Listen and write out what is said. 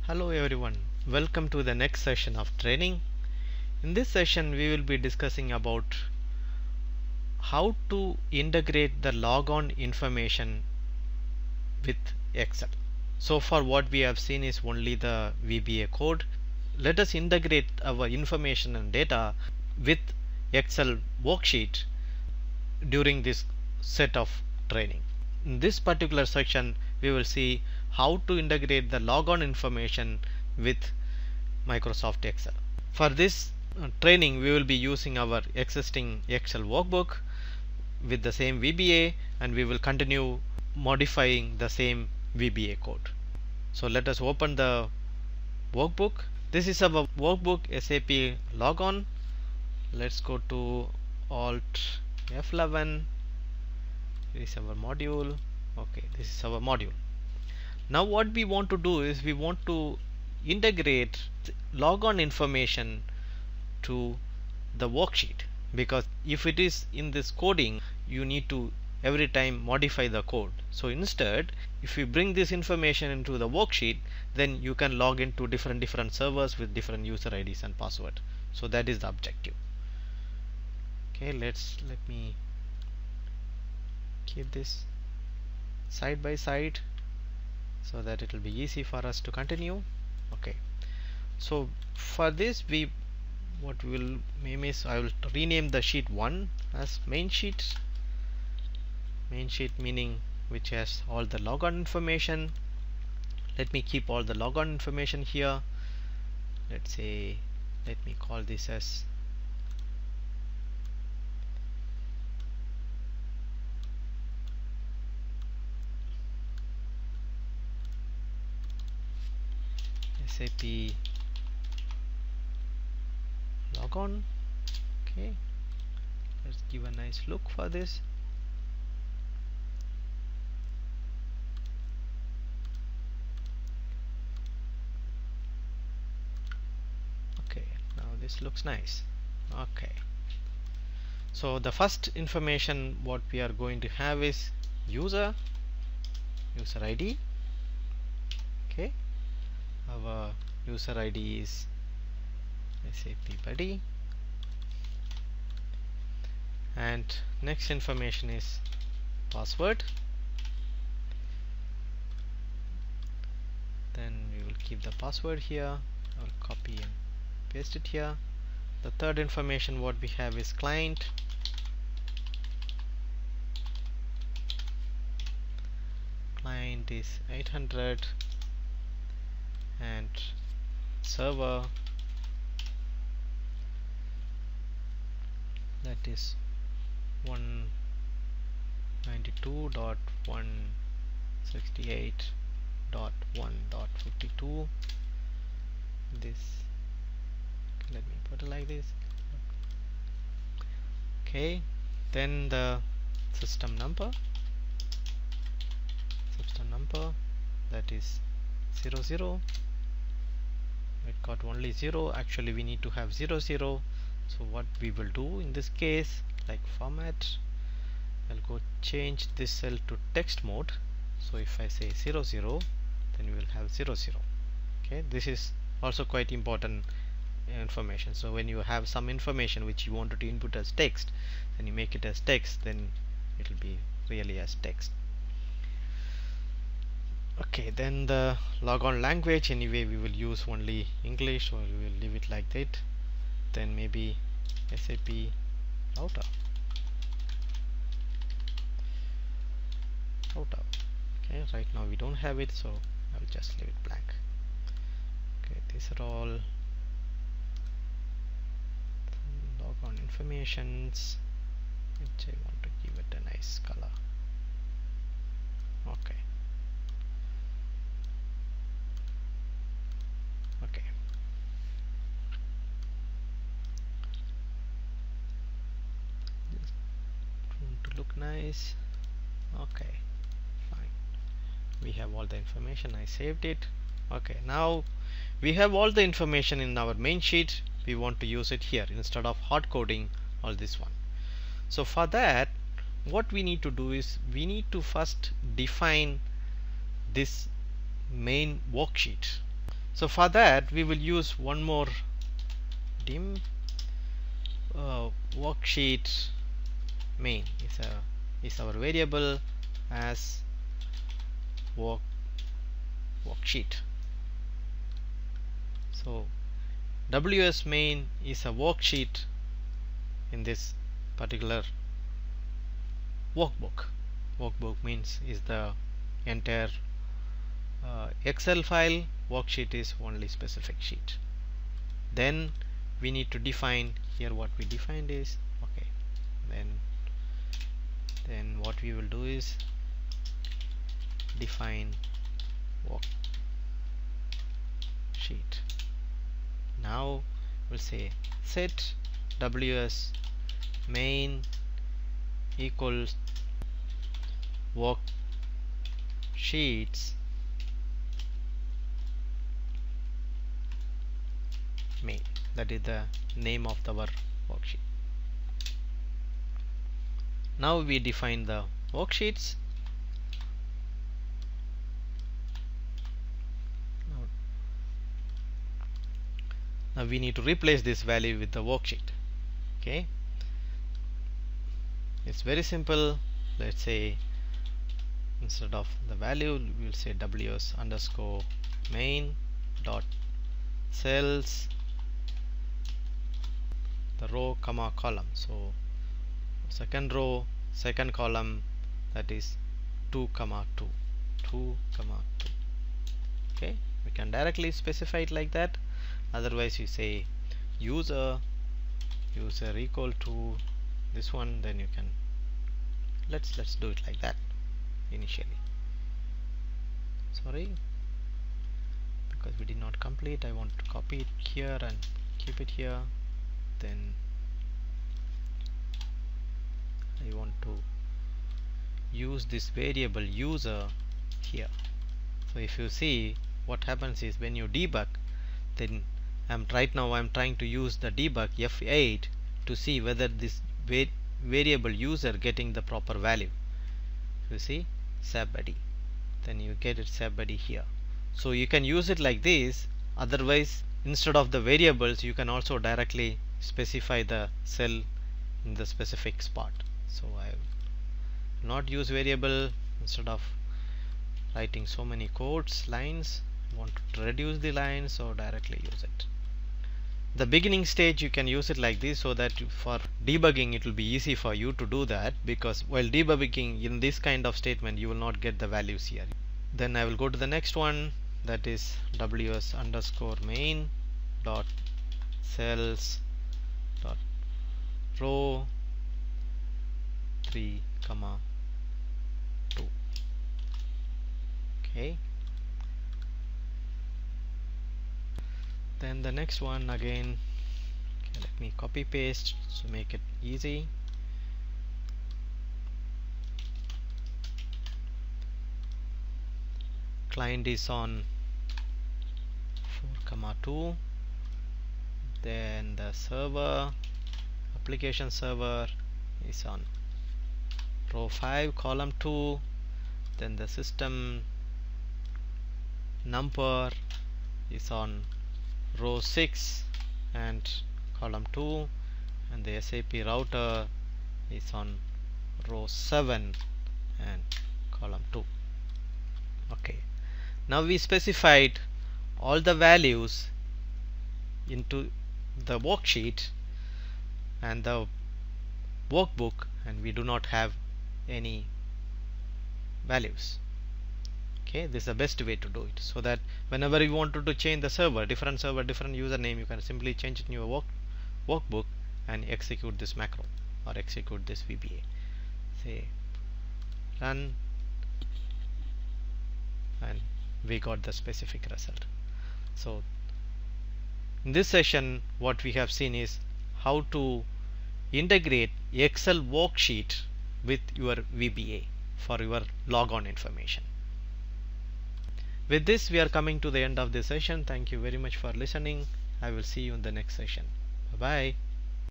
Hello everyone, welcome to the next session of training. In this session we will be discussing about how to integrate the logon information with Excel. So far what we have seen is only the VBA code. Let us integrate our information and data with Excel worksheet during this set of training. In this particular section we will see how to integrate the logon information with Microsoft Excel. For this training we will be using our existing Excel workbook with the same VBA, and we will continue modifying the same VBA code. So let us open the workbook. This is our workbook SAP Logon. Let's go to Alt F11. This is our module. Okay, this is our module. Now what we want to do is we want to integrate logon information to the worksheet, because if it is in this coding you need to every time modify the code. So instead, if you bring this information into the worksheet, then you can log into different servers with different user IDs and password. So that is the objective. Okay, let me keep this side by side so that it will be easy for us to continue. Okay, so for this what we will name is, I will rename the sheet 1 as main sheet. Main sheet meaning which has all the logon information. Let me keep all the logon information here. Let's say, let me call this as SAP Logon. Okay, let's give a nice look for this. Okay, now this looks nice. Okay, so the first information what we are going to have is user ID. Okay, our user ID is SAP buddy, and next information is password. Then we will keep the password here. I will copy and paste it here. The third information what we have is client. Client is 800 and server, that is 192.168.1.52. this, let me put it like this. Okay, then the system number that is 00. It got only 0. Actually we need to have 00. So what we will do in this case, like format, I'll go change this cell to text mode. So if I say 00, then we will have 00. Okay, this is also quite important information. So when you have some information which you wanted to input as text, then you make it as text, then it will be really as text. Okay, then the logon language, anyway we will use only English, or we will leave it like that. Then maybe SAP router. Okay, right now we don't have it, so I will just leave it blank. Okay, these are all logon informations which I want to give it a nice color. Okay. Okay. Just want to look nice. Okay, fine. We have all the information. I saved it. Okay, now we have all the information in our main sheet. We want to use it here instead of hard coding all this one. So for that, what we need to do is we need to first define this main worksheet. So for that we will use one more dim worksheet main is our variable as worksheet. So WS main is a worksheet in this particular workbook. Workbook means is the entire Excel file. Worksheet is only specific sheet. Then we need to define here what we defined is okay. Then what we will do is define worksheet. Now we'll say set WS main equals worksheets main. That is the name of our worksheet. Now we define the worksheets. Now we need to replace this value with the worksheet. Okay, it's very simple. Let's say instead of the value we will say ws underscore main dot cells the row comma column. So second row second column, that is 2 comma 2. Okay, we can directly specify it like that. Otherwise you say user equal to this one, then you can let's do it like that initially. Sorry, because we did not complete, I want to copy it here and keep it here. Then I want to use this variable user here. So if you see what happens is when you debug, then right now I'm trying to use the debug F8 to see whether this variable user getting the proper value. You see subbuddy, then you get it subbuddy here. So you can use it like this. Otherwise, instead of the variables, you can also directly specify the cell in the specific spot. So I will not use variable. Instead of writing so many codes lines, want to reduce the lines, so directly use it. The beginning stage you can use it like this, so that for debugging it will be easy for you to do that, because while debugging in this kind of statement you will not get the values here. Then I will go to the next one, that is ws underscore main dot cells dot row 3 comma 2. Okay, then the next one again, okay, let me copy paste to make it easy. Client is on 4 comma 2, then the server application server is on row 5 column 2, then the system number is on row 6 and column 2, and the SAP router is on row 7 and column 2. Okay, now we specified all the values into the worksheet and the workbook, and we do not have any values. Okay, this is the best way to do it, so that whenever you wanted to change the server, different username, you can simply change it in your workbook and execute this macro or execute this VBA. Say run, and we got the specific result. So in this session what we have seen is how to integrate Excel worksheet with your VBA for your logon information. With this we are coming to the end of this session. Thank you very much for listening. I will see you in the next session. Bye bye.